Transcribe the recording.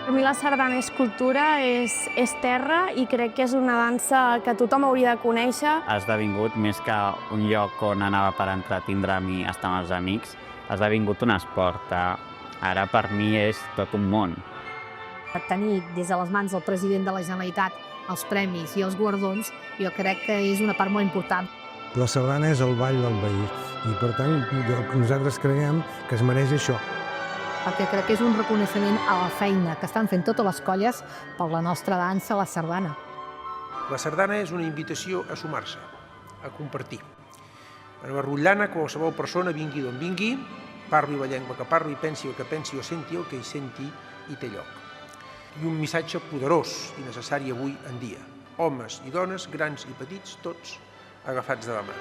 Per mi la sardana és cultura, és terra i crec que és una dansa que tothom hauria de conèixer. Ha esdevingut, més que un lloc on anava per entretindre'm i estar amb els amics, ha esdevingut un esport. Ara per mi és tot un món. Tenir des de les mans del president de la Generalitat els premis i els guardons, jo crec que és una part molt important. La sardana és el ball del veí i, per tant, nosaltres creiem que es mereix això. Perquè crec que és un reconeixement a la feina que estan fent totes les colles per la nostra dansa, la sardana. La sardana és una invitació a sumar-se, a compartir. En la rotllana, qualsevol persona, vingui d'on vingui, parli la llengua que parli, pensi el que pensi o senti el que hi senti, hi té lloc. I un missatge poderós i necessari avui en dia. Homes i dones, grans i petits, tots agafats de la mà.